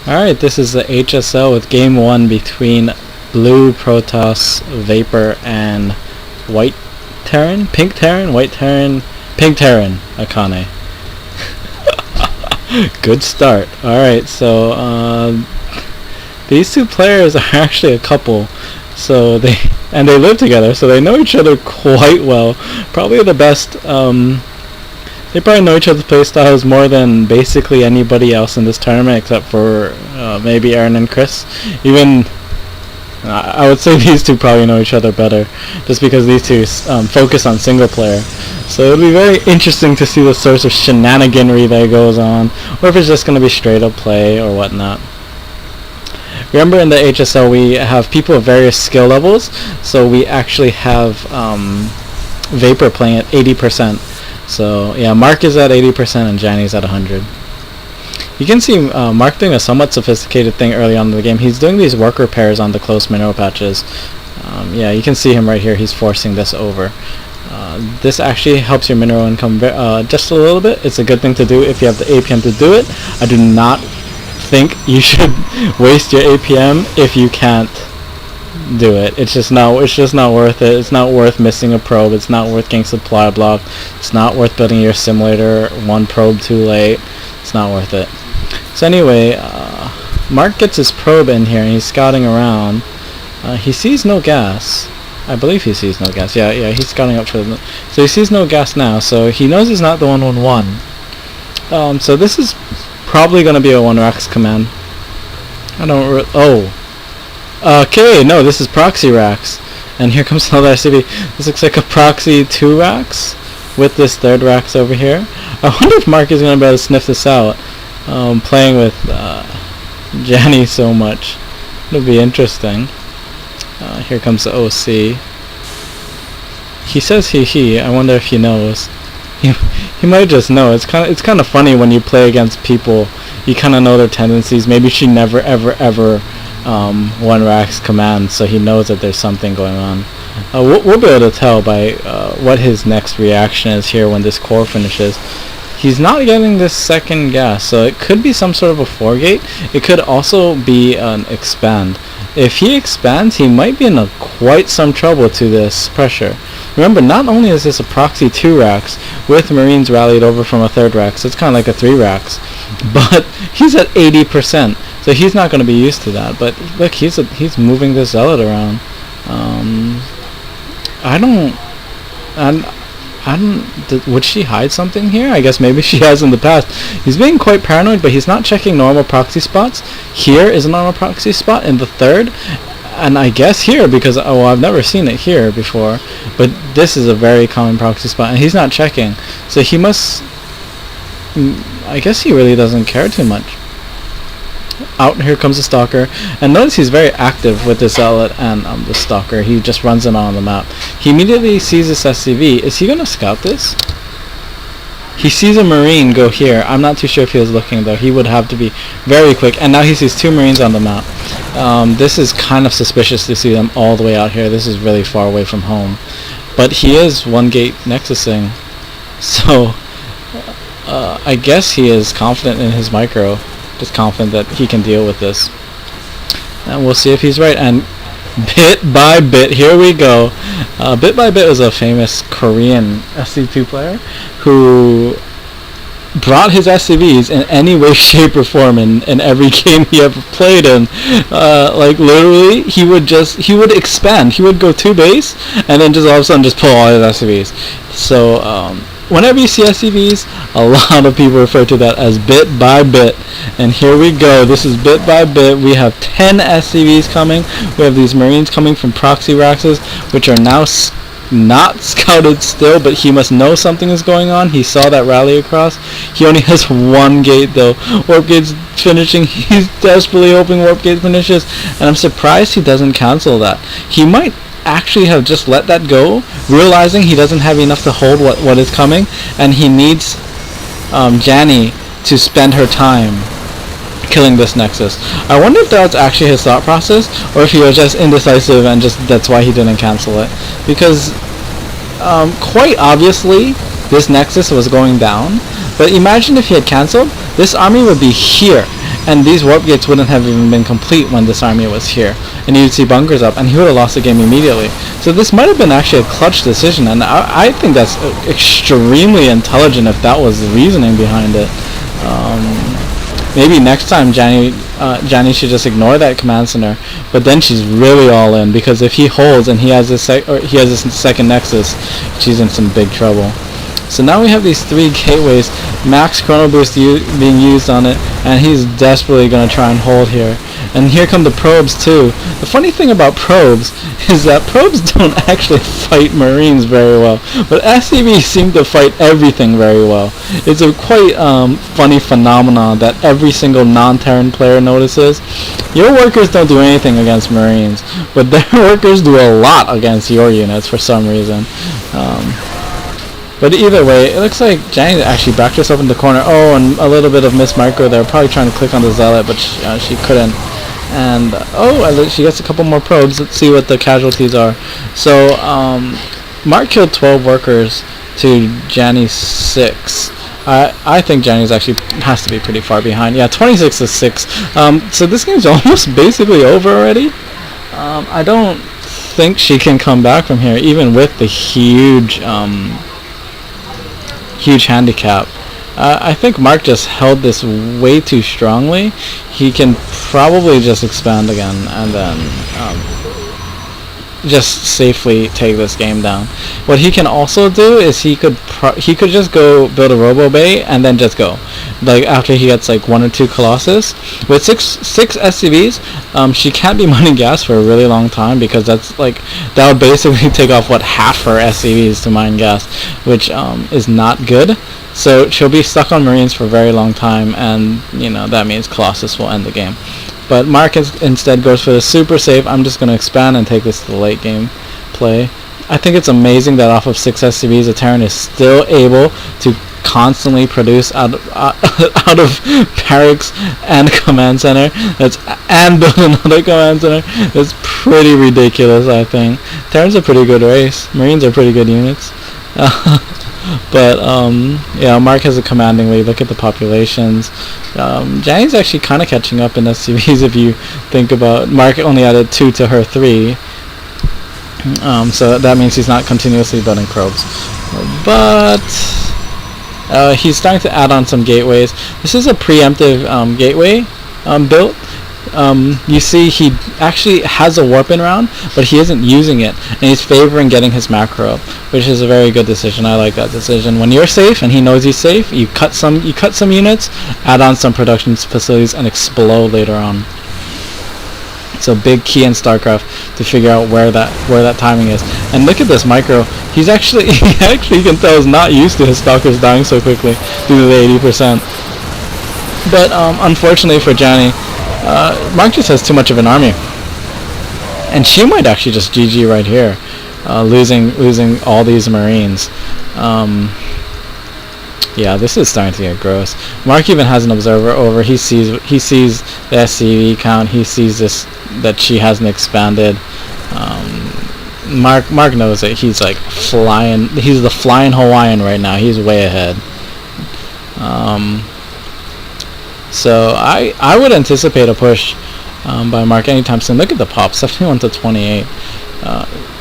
Alright, this is the HSL with game 1 between Blue Protoss, Vapor, and White Terran? Pink Terran? White Terran? Pink Terran, Akane. Good start. Alright, so these two players are actually a couple. So they live together, so they know each other quite well. Probably the best. They probably know each other's playstyles more than basically anybody else in this tournament, except for maybe Aaron and Chris. Even I would say these two probably know each other better, just because these two focus on single player. So it'll be very interesting to see the sorts of shenaniganry that goes on, or if it's just going to be straight up play or whatnot. Remember, in the HSL we have people of various skill levels, so we actually have Vapor playing at 80%. So yeah, Mark is at 80% and Janny's at 100. You can see Mark doing a somewhat sophisticated thing early on in the game. He's doing these worker pairs on the close mineral patches. Yeah, you can see him right here. He's forcing this over. This actually helps your mineral income just a little bit. It's a good thing to do if you have the APM to do it. I do not think you should waste your APM if you can't do it. It's just not worth it. It's not worth missing a probe. It's not worth getting supply block. It's not worth building your simulator one probe too late. It's not worth it. So anyway, Mark gets his probe in here and he's scouting around. He sees no gas. I believe he sees no gas. Yeah, he's scouting up for the... So he sees no gas now, so he knows he's not the 111. So this is probably going to be a 1-Rax command. I don't okay, no, this is proxy racks. And here comes another SCV. This looks like a proxy 2 racks with this 3rd racks over here. I wonder if Mark is going to be able to sniff this out, playing with Janny so much. It'll be interesting. Here comes the OC. He says he. I wonder if he knows. He might just know. It's kind of funny when you play against people. You kind of know their tendencies. Maybe she never ever 1-Rax command, so he knows that there's something going on. We'll be able to tell by what his next reaction is here when this core finishes. He's not getting this second gas, so it could be some sort of a 4-gate. It could also be an expand. If he expands, he might be in quite some trouble to this pressure. Remember, not only is this a proxy 2 racks with Marines rallied over from a 3rd rack, so it's kind of like a 3 racks, but he's at 80%, so he's not going to be used to that. But look, he's moving this zealot around. Would she hide something here? I guess maybe she has in the past. He's being quite paranoid, but he's not checking normal proxy spots. Here is a normal proxy spot in the 3rd, and I guess here, because I've never seen it here before, but this is a very common proxy spot, and he's not checking. So he must... I guess he really doesn't care too much. Out here comes the stalker, and notice he's very active with this zealot and the stalker. He just runs it on the map. He immediately sees this SCV. Is he gonna scout this? He sees a Marine go here. I'm not too sure if he was looking though. He would have to be very quick, and now he sees 2 Marines on the map. This is kind of suspicious to see them all the way out here. This is really far away from home, but he is 1-gate nexusing, so I guess he is confident in his micro. Just confident that he can deal with this, and we'll see if he's right. And bit by bit, here we go. Bit by Bit was a famous Korean SC2 player who brought his SCVs in any way, shape, or form in every game he ever played in. Like literally, he would expand. He would go 2 base, and then just all of a sudden just pull all his SCVs. So whenever you see SCVs, a lot of people refer to that as bit by bit. And here we go. This is bit by bit. We have 10 SCVs coming. We have these Marines coming from proxy raxes, which are now not scouted still, but he must know something is going on. He saw that rally across. He only has 1 gate though. Warp gate's finishing. He's desperately hoping Warp gate finishes, and I'm surprised he doesn't cancel that. He might actually have just let that go, realizing he doesn't have enough to hold what is coming, and he needs Janny to spend her time killing this nexus. I wonder if that's actually his thought process, or if he was just indecisive and that's why he didn't cancel it. Because quite obviously this nexus was going down, but imagine if he had cancelled, this army would be here, and these warp gates wouldn't have even been complete when this army was here, and you'd see bunkers up, and he would have lost the game immediately. So this might have been actually a clutch decision, and I think that's extremely intelligent if that was the reasoning behind it. Maybe next time Janny should just ignore that command center, but then she's really all in, because if he holds and he has this second nexus, she's in some big trouble. So now we have these 3 gateways, max chrono boost being used on it, and he's desperately going to try and hold here. And here come the probes too. The funny thing about probes is that probes don't actually fight Marines very well, but SCVs seem to fight everything very well. It's a quite funny phenomenon that every single non-Terran player notices. Your workers don't do anything against Marines, but their workers do a lot against your units for some reason. But either way, it looks like Janny actually backed herself in the corner. Oh, and a little bit of miss micro there. Probably trying to click on the Zealot, but she couldn't. And, she gets a couple more probes. Let's see what the casualties are. So, Mark killed 12 workers to Janny's 6. I think Janny's actually has to be pretty far behind. Yeah, 26 to 6. So this game's almost basically over already. I don't think she can come back from here, even with the huge handicap. I think Mark just held this way too strongly. He can probably just expand again and then just safely take this game down. What he can also do is he could just go build a Robo Bay and then just go. Like after he gets like 1 or 2 Colossus. With six SCVs, she can't be mining gas for a really long time, because that would basically take off half her SCVs to mine gas, which is not good. So she'll be stuck on Marines for a very long time, and that means Colossus will end the game. But Mark instead goes for the super safe. I'm just going to expand and take this to the late game play. I think it's amazing that off of 6 SCVs, the Terran is still able to constantly produce out of barracks and command center. And build another command center. That's pretty ridiculous, I think. Terran's a pretty good race. Marines are pretty good units. But yeah, Mark has a commanding lead. Look at the populations. Janny's actually kind of catching up in SCVs if you think about. Mark only added 2 to her 3, so that means he's not continuously building probes. But he's starting to add on some gateways. This is a preemptive gateway built. You see he actually has a warp-in round, but he isn't using it, and he's favoring getting his macro up, which is a very good decision. I like that decision. When you're safe and he knows he's safe, you cut some units, add on some production facilities, and explode later on. So big key in StarCraft to figure out where that timing is. And look at this micro. He actually you can tell is not used to his stalkers dying so quickly due to the 80%. But unfortunately for Janny, Mark just has too much of an army, and she might actually just GG right here, losing all these Marines. Yeah, this is starting to get gross. Mark even has an observer over. He sees the SCV count. He sees that she hasn't expanded. Mark knows it. He's like flying. He's the flying Hawaiian right now. He's way ahead. So I would anticipate a push by Mark anytime soon. Look at the pop, 71 to 28.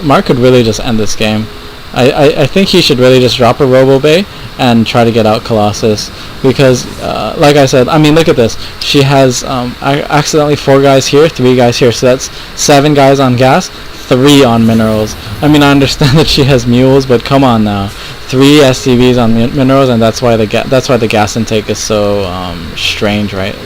Mark could really just end this game. I think he should really just drop a Robo Bay and try to get out Colossus, because like I said, I mean, look at this. She has accidentally 4 guys here, 3 guys here, so that's 7 guys on gas, 3 on minerals. I mean, I understand that she has mules, but come on now. 3 SCVs on minerals, and that's why the gas intake is so strange, right?